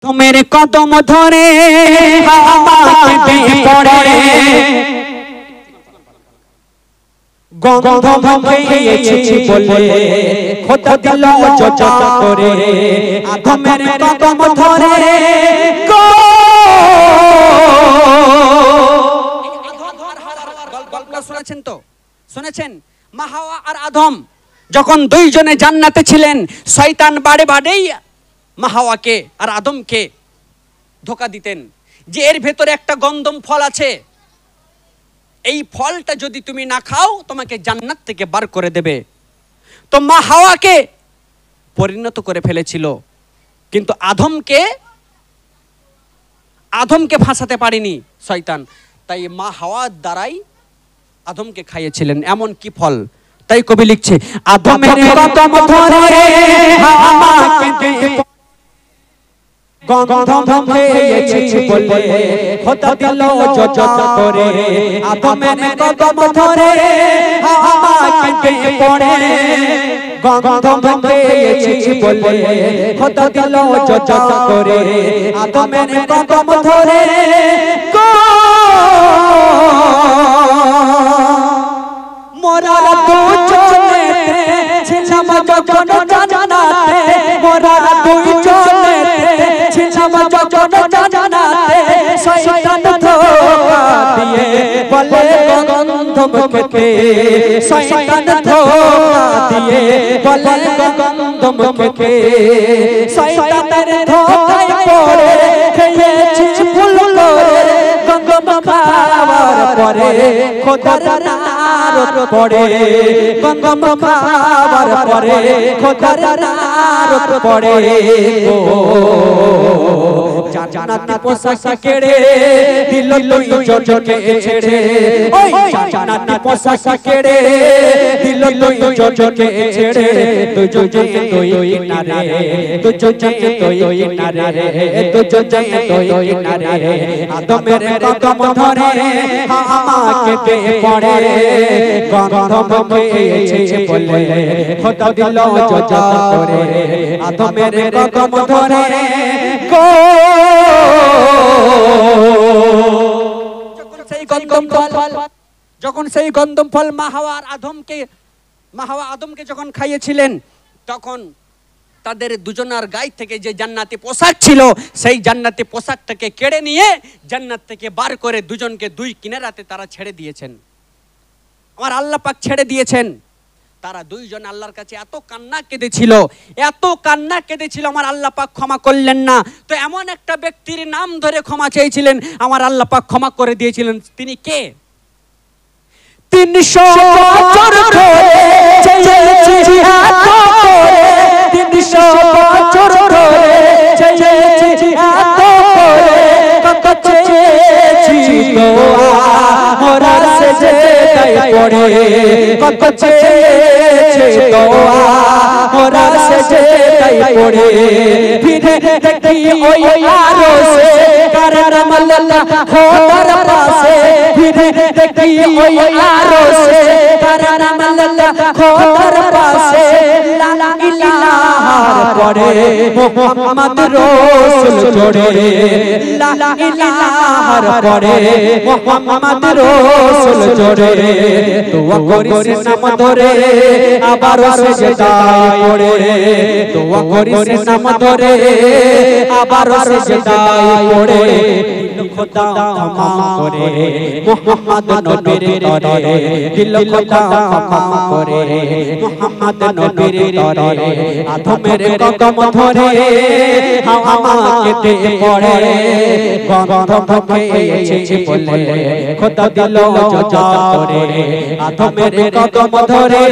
তোমার কদম ধরে আমাকে পড়ে গন্ধ ভেঙেছি বলে খোদা দিল চোচা করে তোমার কদম ধরে গল্পটা শুনেছেন তো? শুনেছেন? মা হাওয়া আর আদম যখন দুইজনে জান্নাতে ছিলেন, শয়তান বাড়ে বাড়েই মা হাওয়াকে আর আদমকে ধোঁকা দিতেন যে এর ভেতরে একটা গন্ধম ফল আছে, এই ফলটা যদি তুমি না খাও তোমাকে জান্নাত থেকে বার করে দেবে। তো মা হাওয়াকে পরিণত করে ফেলেছিল, কিন্তু আদমকে ফাঁসাতে পারেনি শয়তান। তাই মা হাওয়ার দ্বারাই আদমকে খাইয়েছিলেন। এমন কি ফল? তাই কবি লিখছে আদমের কদম ধরে আমাকে গন্ধ ভেঙেছি বলে খোদা দিল চোচা করে আদমের কদম ধরে আমাকে পড়ে গন্ধ ভেঙেছি বলে খোদা দিল চোচা করে আদমের কদম ধরে মোরা দুজনে ছিলাম যখন জান্নাতে, মোরা দুজনে ছিলাম যখন জান্নাতে, শয়তান ধোঁকা দিয়ে বলে গন্ধম খেতে, শয়তান ধোঁকা দিয়ে বলে গন্ধম খেতে, শয়তানের ধোঁকায় পড়ে খেয়েছি ভুল করে গন্ধম খাওয়ার পরে খোদার নারত পড়ে, গন্ধম খাওয়ার পরে খোদার নারত পড়ে। জান্নাতি পোশাক কেড়ে দিল দুইজনকে ছেড়ে, ওই জান্নাতি পোশাক কেড়ে দিল দুইজনকে ছেড়ে, দুজনে দুই নারে, দুজনে দুই নারে, দুজনে দুই নারে, আদমের কদম ধরে আমাকে পড়ে গন্ধম ভেঙেছি বলে খোদা দিল চোচা করে আদমের কদম ধরে যখন সেই গন্ধম ফল মা হাওয়া আদমকে যখন খাইয়েছিলেন, তখন তাদের দুজনার গায়ে থেকে যে জান্নাতি পোশাক ছিল সেই জান্নাতি পোশাকটাকে কেড়ে নিয়ে জান্নাত থেকে বার করে দুজনকে দুই কিনারাতে তারা ছেড়ে দিয়েছেন। আমার আল্লাহ পাক ছেড়ে দিয়েছেন। তারা দুইজন আল্লাহর কাছে এত কান্না কেঁদেছিল, আমার আল্লাহ পাক ক্ষমা করলেন না। তো এমন একটা ব্যক্তির নাম ধরে ক্ষমা চেয়েছিলেন, আমার আল্লাহ পাক ক্ষমা করে দিয়েছিলেন। তিনি কে? 300 বছর ধরে চেয়েছি এত করে, 300 বছর ধরে চেয়েছি এত করে, কত চেয়েছি দোয়া মোরা সেজদায় পড়ে, কত চেয়েছি দোয়া মোরা সেজদায় পড়ে, ফিরে দেখি ওই আরশে কারাম আল্লাহ খোদার পাশে, ফিরে দেখি ওই আরশে কারাম আল্লাহ খোদার পাশে, লা ইলাহার পড়ে মুহাম্মদ রাসূল জোড়ে, লা ইলাহার পড়ে মুহাম্মদ রাসূল জোড়ে, দোয়া করিস নাম ধরে আবার সেজদায় পড়ে, দোয়া করিস নাম ধরে আবার সেজদায় পড়ে, দিল খোদা ক্ষমা করে মুহাম্মদ নবীর তরে, দিল খোদা ক্ষমা করে মুহাম্মদ নবীর তরে, আদমের কদম ধরে আমাকে দে পড়ে গন্ধম ভেঙেছি বলে খোদা দিল চোচা করে আদমের কদম ধরে